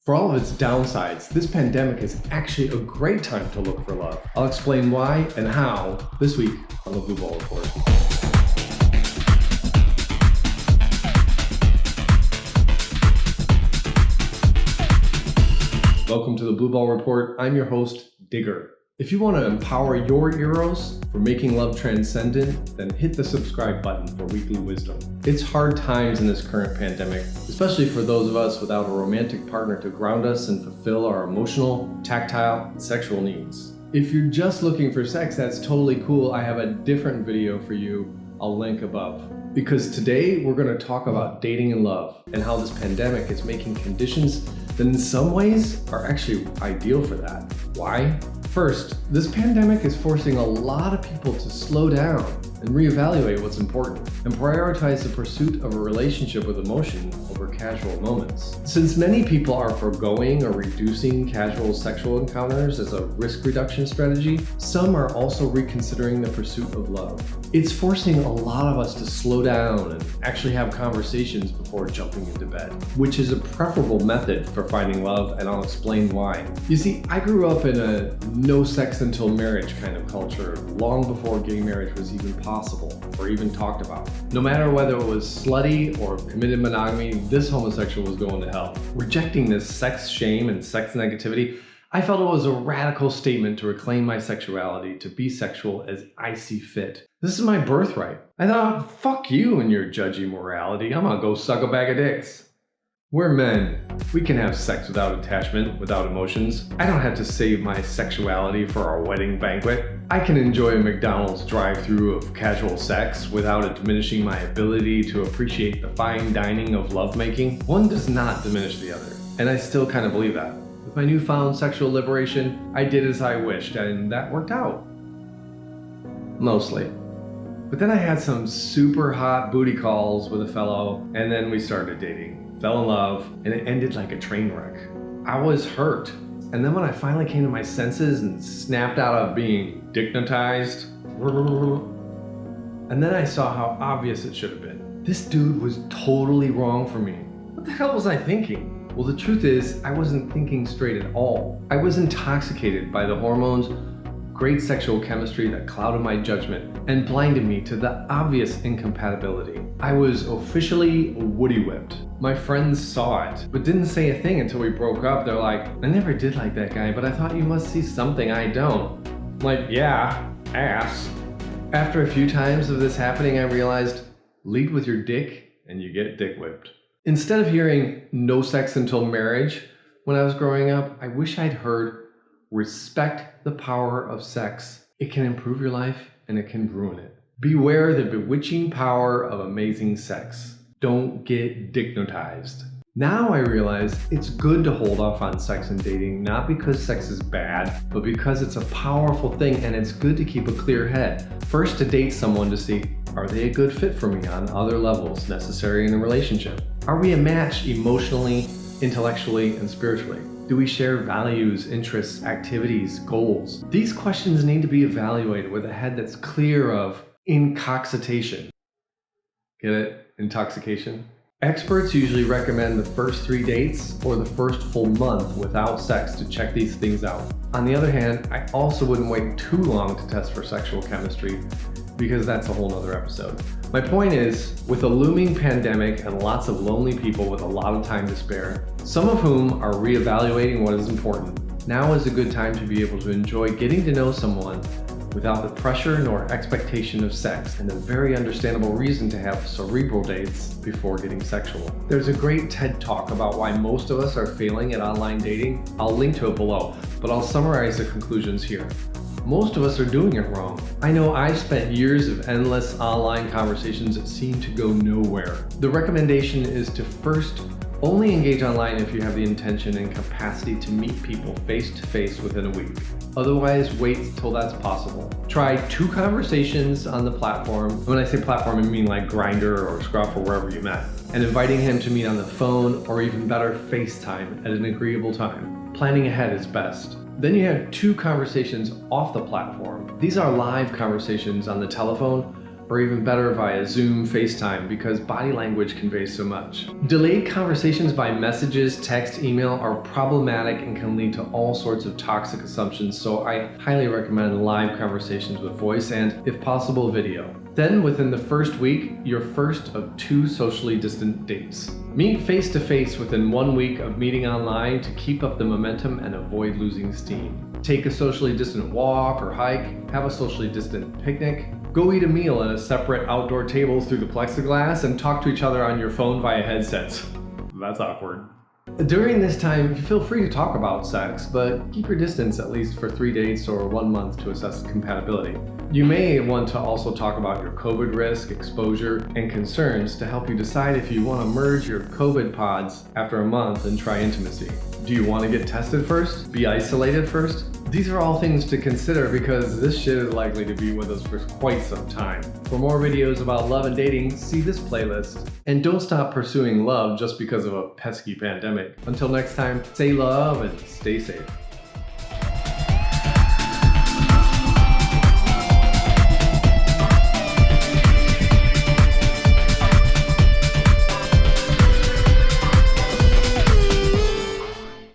For all of its downsides, this pandemic is actually a great time to look for love. I'll explain why and how this week on the Blue Ball Report. Welcome to the Blue Ball Report. I'm your host, Digger. If you want to empower your Eros for making love transcendent, then hit the subscribe button for weekly wisdom. It's hard times in this current pandemic, especially for those of us without a romantic partner to ground us and fulfill our emotional, tactile, and sexual needs. If you're just looking for sex, that's totally cool. I have a different video for you. I'll link above. Because today we're going to talk about dating and love and how this pandemic is making conditions that in some ways are actually ideal for that. Why? First, this pandemic is forcing a lot of people to slow down and reevaluate what's important and prioritize the pursuit of a relationship with emotion over casual moments. Since many people are foregoing or reducing casual sexual encounters as a risk reduction strategy, some are also reconsidering the pursuit of love. It's forcing a lot of us to slow down and actually have conversations before jumping into bed, which is a preferable method for finding love, and I'll explain why. You see, I grew up in a no sex until marriage kind of culture long before gay marriage was even possible or even talked about. No matter whether it was slutty or committed monogamy, this homosexual was going to hell. Rejecting this sex shame and sex negativity, I felt it was a radical statement to reclaim my sexuality, to be sexual as I see fit. This is my birthright. I thought, fuck you and your judgy morality. I'm gonna go suck a bag of dicks. We're men. We can have sex without attachment, without emotions. I don't have to save my sexuality for our wedding banquet. I can enjoy a McDonald's drive-thru of casual sex without it diminishing my ability to appreciate the fine dining of lovemaking. One does not diminish the other, and I still kind of believe that. With my newfound sexual liberation, I did as I wished, and that worked out. Mostly. But then I had some super hot booty calls with a fellow, and then we started dating. Fell in love, and it ended like a train wreck. I was hurt. And then when I finally came to my senses and snapped out of being DICKNOTIZED, and then I saw how obvious it should have been. This dude was totally wrong for me. What the hell was I thinking? Well, the truth is, I wasn't thinking straight at all. I was intoxicated by the hormones, great sexual chemistry that clouded my judgment and blinded me to the obvious incompatibility. I was officially woody whipped. My friends saw it, but didn't say a thing until we broke up. They're like, I never did like that guy, but I thought you must see something I don't. I'm like, yeah, ass. After a few times of this happening, I realized, lead with your dick and you get dick whipped. Instead of hearing no sex until marriage when I was growing up, I wish I'd heard respect the power of sex. It can improve your life and it can ruin it. Beware the bewitching power of amazing sex. Don't get DICKNOTIZED. Now I realize it's good to hold off on sex and dating, not because sex is bad, but because it's a powerful thing and it's good to keep a clear head. First, to date someone to see, are they a good fit for me on other levels necessary in a relationship? Are we a match emotionally, intellectually, and spiritually? Do we share values, interests, activities, goals? These questions need to be evaluated with a head that's clear of intoxication. Get it? Intoxication? Experts usually recommend the first 3 dates or the first full month without sex to check these things out. On the other hand, I also wouldn't wait too long to test for sexual chemistry because that's a whole nother episode. My point is, with a looming pandemic and lots of lonely people with a lot of time to spare, some of whom are reevaluating what is important, now is a good time to be able to enjoy getting to know someone without the pressure nor expectation of sex, and a very understandable reason to have cerebral dates before getting sexual. There's a great TED Talk about why most of us are failing at online dating. I'll link to it below, but I'll summarize the conclusions here. Most of us are doing it wrong. I know I've spent years of endless online conversations that seem to go nowhere. The recommendation is to first only engage online if you have the intention and capacity to meet people face to face within a week. Otherwise, wait till that's possible. Try 2 conversations on the platform. When I say platform, I mean like Grindr or Scruff or wherever you met. And inviting him to meet on the phone or even better, FaceTime at an agreeable time. Planning ahead is best. Then you have 2 conversations off the platform. These are live conversations on the telephone or even better via Zoom, FaceTime, because body language conveys so much. Delayed conversations by messages, text, email are problematic and can lead to all sorts of toxic assumptions, so I highly recommend live conversations with voice and, if possible, video. Then, within the first week, your first of 2 socially distant dates. Meet face-to-face within 1 week of meeting online to keep up the momentum and avoid losing steam. Take a socially distant walk or hike, have a socially distant picnic, go eat a meal at a separate outdoor tables through the plexiglass, and talk to each other on your phone via headsets. That's awkward. During this time, feel free to talk about sex, but keep your distance at least for 3 dates or 1 month to assess compatibility. You may want to also talk about your COVID risk, exposure, and concerns to help you decide if you want to merge your COVID pods after a month and try intimacy. Do you want to get tested first? Be isolated first? These are all things to consider because this shit is likely to be with us for quite some time. For more videos about love and dating, see this playlist. And don't stop pursuing love just because of a pesky pandemic. Until next time, stay love and stay safe.